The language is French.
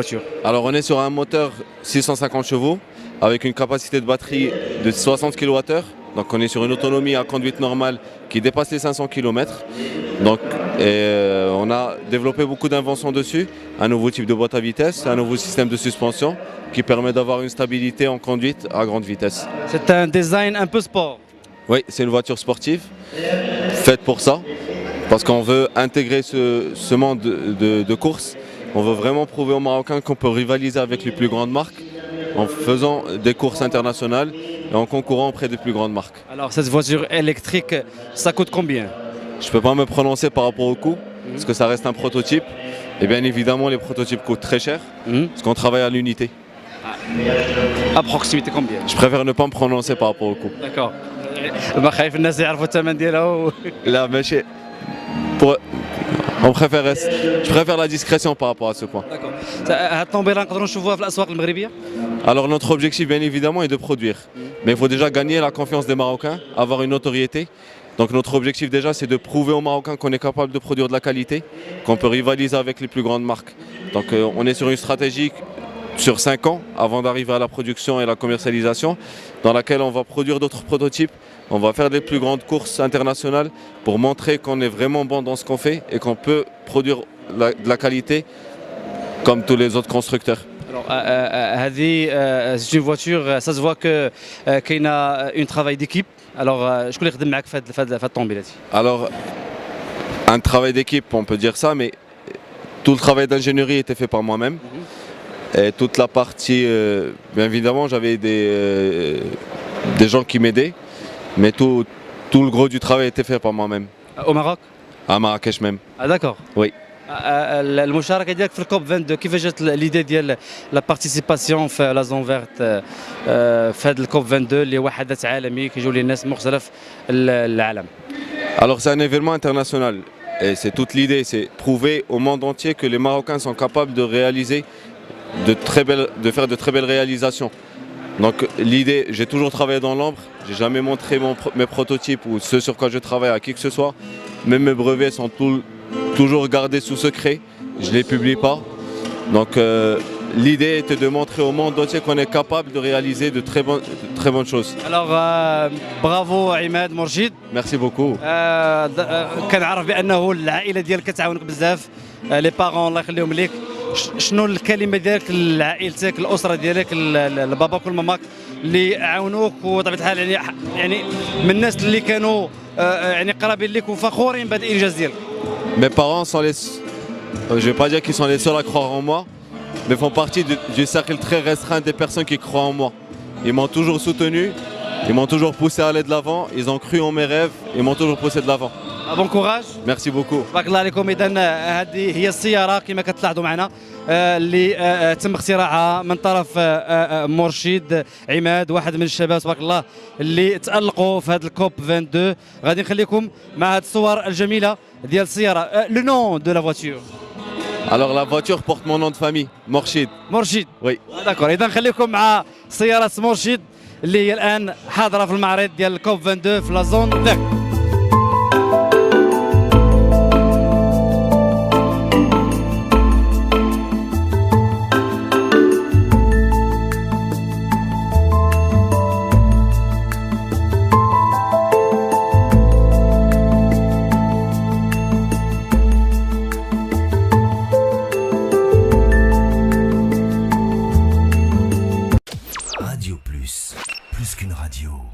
voiture. Alors on est sur un moteur 650 chevaux avec une capacité de batterie de 60 kWh. Donc on est sur une autonomie à conduite normale qui dépasse les 500 km. Donc on a développé beaucoup d'inventions dessus, un nouveau type de boîte à vitesse, un nouveau système de suspension qui permet d'avoir une stabilité en conduite à grande vitesse. C'est un design un peu sport. Oui, c'est une voiture sportive faite pour ça, parce qu'on veut intégrer ce monde de course. On veut vraiment prouver aux Marocains qu'on peut rivaliser avec les plus grandes marques en faisant des courses internationales et en concourant auprès des plus grandes marques. Alors cette voiture électrique, ça coûte combien? Je ne peux pas me prononcer par rapport au coût, parce que ça reste un prototype. Et bien évidemment, les prototypes coûtent très cher, parce qu'on travaille à l'unité. À proximité combien? Je préfère ne pas me prononcer par rapport au coût. D'accord. ما خايف الناس يعرفوا الثمن ديالها. Là, mais je préfère la discrétion par rapport à ce point. D'accord. هاد الطوموبيله نقدروا نشوفوها في الاسواق المغربيه؟ Alors notre objectif bien évidemment est de produire. Mais il faut déjà gagner la confiance des Marocains, avoir une notoriété. Donc notre objectif déjà c'est de prouver aux Marocains qu'on est capable de produire de la qualité, qu'on peut rivaliser avec les plus grandes marques. Donc on est sur une stratégie sur 5 ans avant d'arriver à la production et la commercialisation, dans laquelle on va produire d'autres prototypes, on va faire des plus grandes courses internationales pour montrer qu'on est vraiment bon dans ce qu'on fait et qu'on peut produire de la qualité comme tous les autres constructeurs. Alors c'est une voiture, ça se voit que qu'il y a un travail d'équipe. Alors شكون اللي يخدم معاك في هاد الطوموبيله هادي؟ Alors un travail d'équipe, on peut dire ça, mais tout le travail d'ingénierie était fait par moi-même. Et toute la partie, bien évidemment, j'avais des gens qui m'aidaient, mais tout le gros du travail était fait par moi-même. Au Maroc? À Marrakech même. Ah d'accord. Oui. المشاركه ديالك في الكوب 22 كيفاش جات ليدي ديال لا بارتيسيباسيون في لا زون فيرت في هذا الكوب 22 اللي هو حدث عالمي كيجيو ليه الناس مختلف العالم؟ Alors c'est un événement international et c'est toute l'idée, c'est prouver au monde entier que les Marocains sont capables de réaliser de faire de très belles réalisations. Donc l'idée, j'ai toujours travaillé dans l'ombre, j'ai jamais montré mes prototypes ou ce sur quoi je travaille à qui que ce soit. Même mes brevets sont toujours gardés sous secret, je ne les publie pas. Donc l'idée était de montrer au monde entier qu'on est capable de réaliser de très bonnes choses. Alors bravo عماد مرشد. Merci beaucoup. كنعرف بانه العائله ديالك كتعاونك بزاف، لي بارون الله يخليهم ليك. شنو الكلمه ديالك لعائلتك الاسره ديالك لباباك والماماك اللي عاونوك وطبيعه الحال يعني من الناس اللي كانوا يعني قرابين لك وفخورين بهذا الانجاز ديالك؟ Mes parents sont je vais pas dire qu'ils sont les seuls à croire en moi, mais font partie du cercle très restreint des personnes qui croient en moi. Ils m'ont toujours soutenu, ils m'ont toujours poussé à aller de l'avant, ils ont cru en mes rêves, ils m'ont toujours poussé de l'avant. بون كوراج. Merci beaucoup. بارك الله عليكم. اذا هذه هي السياره كما كتلاحظوا معنا اللي تم اختراعها من طرف مرشد عماد، واحد من الشباب تبارك الله اللي تالقوا في هذا الكوب 22. غادي نخليكم مع هذه الصور الجميله ديال السياره. لو نون دو لا فواتور؟ Alors la voiture porte mon nom de famille, Morchid. مرشد. Oui. داكور. اذا نخليكم مع سياره مرشد اللي هي الان حاضره في المعرض ديال الكوب 22 في لا زون فيرت. Radio Plus, plus qu'une radio.